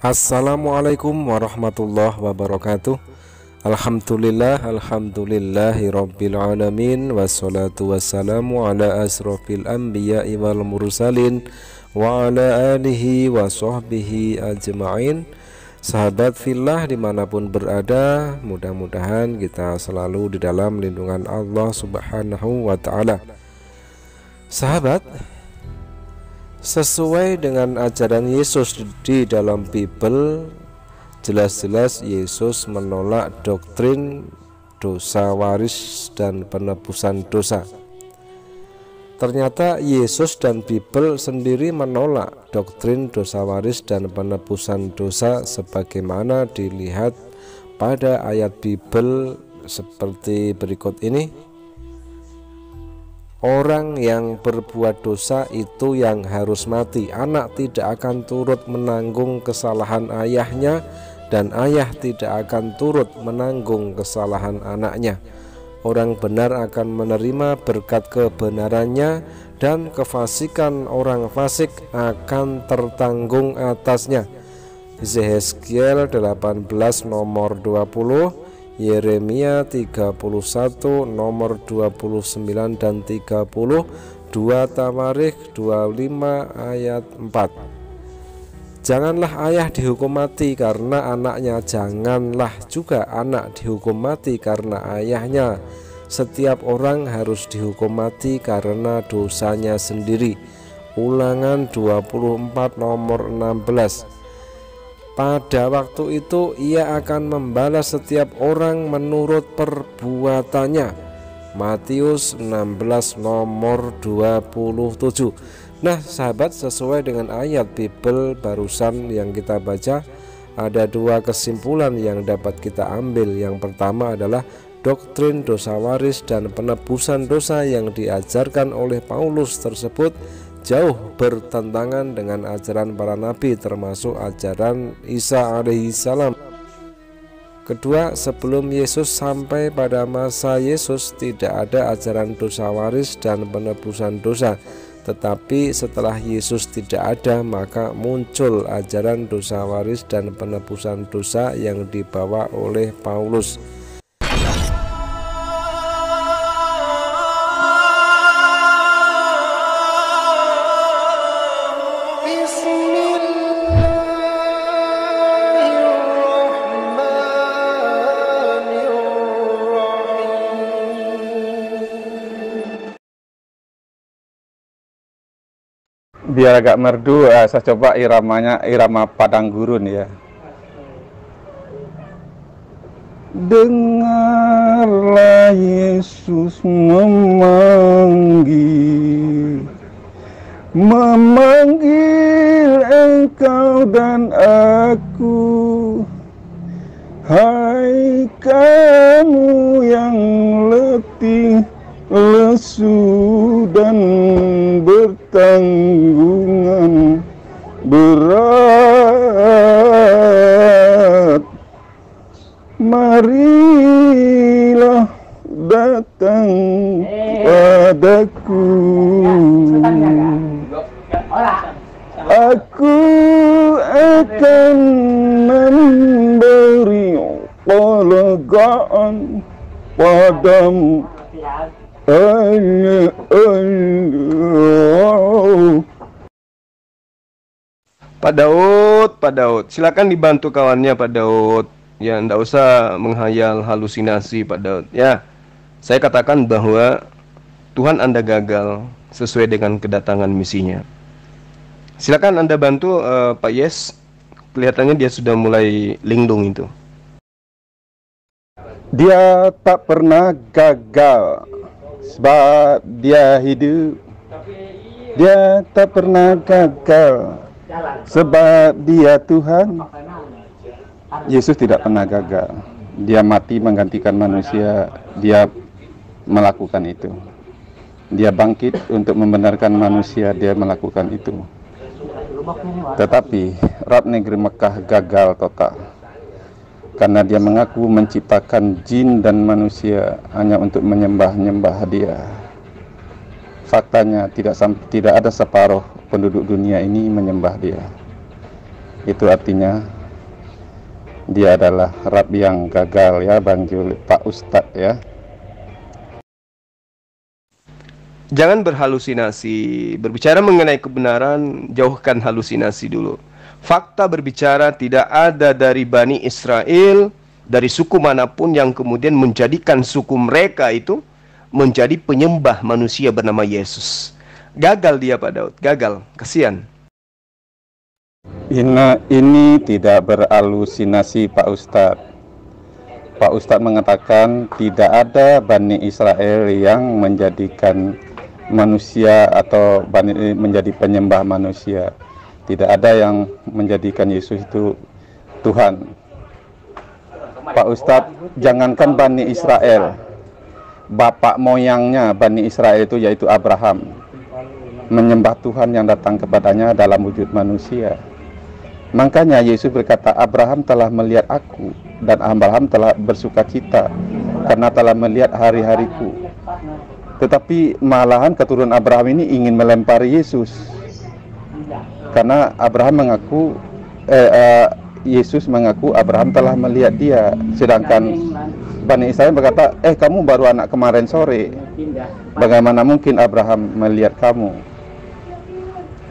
Assalamualaikum warahmatullahi wabarakatuh. Alhamdulillahi rabbil alamin. Wassalatu wassalamu ala asrofil anbiya'i wal mursalin wa ala alihi wa sahbihi ajma'in. Sahabat fillah dimanapun berada, mudah-mudahan kita selalu di dalam lindungan Allah subhanahu wa ta'ala. Sahabat, sesuai dengan ajaran Yesus di dalam Bible, jelas-jelas Yesus menolak doktrin dosa waris dan penebusan dosa. Ternyata Yesus dan Bible sendiri menolak doktrin dosa waris dan penebusan dosa sebagaimana dilihat pada ayat Bible seperti berikut ini. Orang yang berbuat dosa itu yang harus mati. Anak tidak akan turut menanggung kesalahan ayahnya, dan ayah tidak akan turut menanggung kesalahan anaknya. Orang benar akan menerima berkat kebenarannya, dan kefasikan orang fasik akan tertanggung atasnya. Yehezkiel 18 nomor 20, Yeremia 31 nomor 29 dan 30, 2 Tawarikh 25 ayat 4. Janganlah ayah dihukum mati karena anaknya, janganlah juga anak dihukum mati karena ayahnya. Setiap orang harus dihukum mati karena dosanya sendiri. Ulangan 24 nomor 16. Pada waktu itu ia akan membalas setiap orang menurut perbuatannya. Matius 16 nomor 27. Nah sahabat, sesuai dengan ayat Bible barusan yang kita baca, ada dua kesimpulan yang dapat kita ambil. Yang pertama adalah doktrin dosa waris dan penebusan dosa yang diajarkan oleh Paulus tersebut jauh bertentangan dengan ajaran para nabi, termasuk ajaran Isa alaihissalam. Kedua, sebelum Yesus sampai pada masa Yesus tidak ada ajaran dosa waris dan penebusan dosa. Tetapi setelah Yesus tidak ada, maka muncul ajaran dosa waris dan penebusan dosa yang dibawa oleh Paulus. Biar agak merdu, saya coba irama padang gurun ya. Dengarlah Yesus memanggil engkau dan aku. Hai kamu yang letih, lesu dan bertanggungan berat, marilah datang padaku. Aku akan memberi pelegaan padamu. Pak Daud, silakan dibantu kawannya Pak Daud. Ya, ndak usah menghayal halusinasi Pak Daud. Ya, saya katakan bahwa Tuhan Anda gagal sesuai dengan kedatangan misinya. Silakan Anda bantu Pak Yes. Kelihatannya dia sudah mulai linglung itu. Dia tak pernah gagal sebab dia hidup. Dia tak pernah gagal sebab dia Tuhan. Yesus tidak pernah gagal. Dia mati menggantikan manusia. Dia melakukan itu. Dia bangkit untuk membenarkan manusia. Dia melakukan itu. Tetapi Rab negeri Mekah gagal total, karena dia mengaku menciptakan jin dan manusia hanya untuk menyembah-nyembah dia. Faktanya tidak ada separuh penduduk dunia ini menyembah dia. Itu artinya dia adalah Rab yang gagal ya, Bang Juli, Pak Ustadz ya. Jangan berhalusinasi. Berbicara mengenai kebenaran, jauhkan halusinasi dulu. Fakta berbicara tidak ada dari Bani Israel, dari suku manapun yang kemudian menjadikan suku mereka itu menjadi penyembah manusia bernama Yesus. Gagal dia Pak Daud, gagal, kasihan. Ini tidak berhalusinasi Pak Ustadz. Pak Ustadz mengatakan tidak ada Bani Israel yang menjadikan manusia atau menjadi penyembah manusia. Tidak ada yang menjadikan Yesus itu Tuhan. Pak Ustadz, jangankan Bani Israel, bapak moyangnya Bani Israel itu yaitu Abraham, menyembah Tuhan yang datang kepadanya dalam wujud manusia. Makanya Yesus berkata, Abraham telah melihat aku, dan Abraham telah bersuka cita karena telah melihat hari-hariku. Tetapi malahan keturunan Abraham ini ingin melempari Yesus, karena Abraham mengaku Yesus mengaku Abraham telah melihat dia, sedangkan Bani Israel berkata, kamu baru anak kemarin sore, bagaimana mungkin Abraham melihat kamu?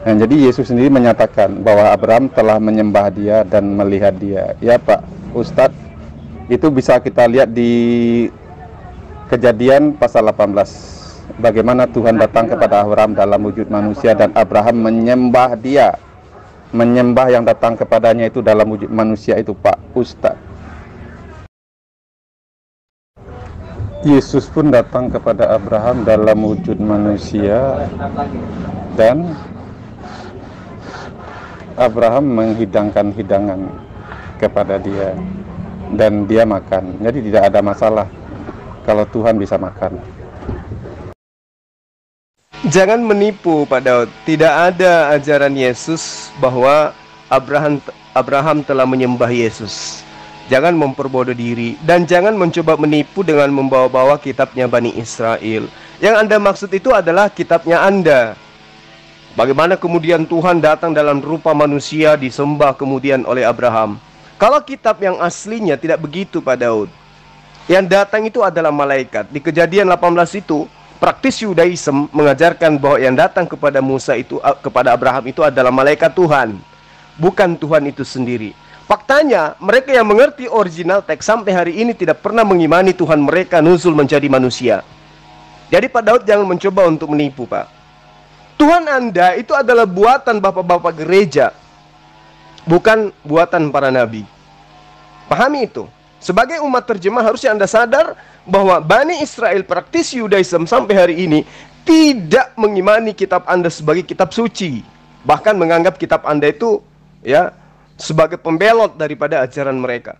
Nah, jadi Yesus sendiri menyatakan bahwa Abraham telah menyembah dia dan melihat dia. Ya Pak Ustadz, itu bisa kita lihat di Kejadian pasal 18. Bagaimana Tuhan datang kepada Abraham dalam wujud manusia dan Abraham menyembah dia. Menyembah yang datang kepadanya itu dalam wujud manusia itu Pak Ustadz. Yesus pun datang kepada Abraham dalam wujud manusia dan Abraham menghidangkan hidangan kepada dia dan dia makan. Jadi tidak ada masalah kalau Tuhan bisa makan. Jangan menipu Pak Daud. Tidak ada ajaran Yesus bahwa Abraham telah menyembah Yesus. Jangan memperbodoh diri dan jangan mencoba menipu dengan membawa-bawa kitabnya Bani Israel. Yang Anda maksud itu adalah kitabnya Anda. Bagaimana kemudian Tuhan datang dalam rupa manusia disembah kemudian oleh Abraham. Kalau kitab yang aslinya tidak begitu Pak Daud. Yang datang itu adalah malaikat. Di Kejadian 18 itu praktis Yudaism mengajarkan bahwa yang datang kepada Musa itu, kepada Abraham itu adalah malaikat Tuhan, bukan Tuhan itu sendiri. Faktanya mereka yang mengerti original teks sampai hari ini tidak pernah mengimani Tuhan mereka nuzul menjadi manusia. Jadi Pak Daud jangan mencoba untuk menipu Pak. Tuhan Anda itu adalah buatan bapak-bapak gereja, bukan buatan para nabi. Pahami itu. Sebagai umat terjemah harusnya Anda sadar bahwa Bani Israel praktis Yudaism sampai hari ini tidak mengimani kitab Anda sebagai kitab suci. Bahkan menganggap kitab Anda itu ya sebagai pembelot daripada ajaran mereka.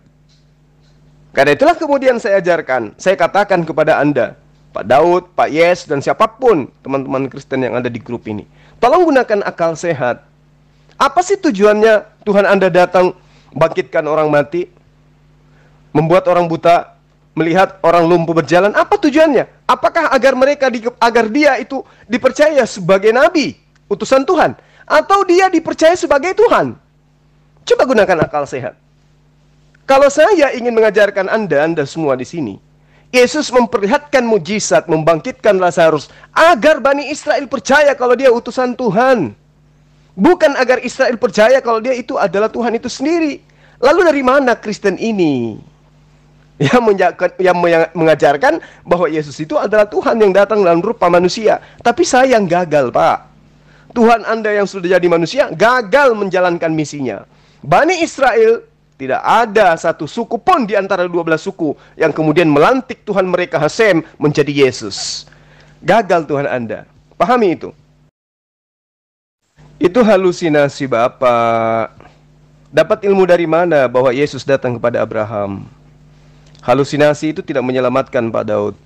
Karena itulah kemudian saya ajarkan, saya katakan kepada Anda, Pak Daud, Pak Yes, dan siapapun teman-teman Kristen yang ada di grup ini, tolong gunakan akal sehat. Apa sih tujuannya Tuhan Anda datang bangkitkan orang mati, membuat orang buta melihat, orang lumpuh berjalan? Apa tujuannya? Apakah agar dia itu dipercaya sebagai nabi, utusan Tuhan, atau dia dipercaya sebagai Tuhan? Coba gunakan akal sehat. Kalau saya ingin mengajarkan Anda semua di sini, Yesus memperlihatkan mujizat membangkitkan Lazarus agar Bani Israel percaya kalau dia utusan Tuhan, bukan agar Israel percaya kalau dia itu adalah Tuhan itu sendiri. Lalu dari mana Kristen ini yang mengajarkan bahwa Yesus itu adalah Tuhan yang datang dalam rupa manusia? Tapi sayang gagal Pak. Tuhan Anda yang sudah jadi manusia gagal menjalankan misinya. Bani Israel, tidak ada satu suku pun di antara 12 suku yang kemudian melantik Tuhan mereka Hasem menjadi Yesus. Gagal Tuhan Anda. Pahami itu. Itu halusinasi Bapak. Dapat ilmu dari mana bahwa Yesus datang kepada Abraham? Halusinasi itu tidak menyelamatkan Pak Daud.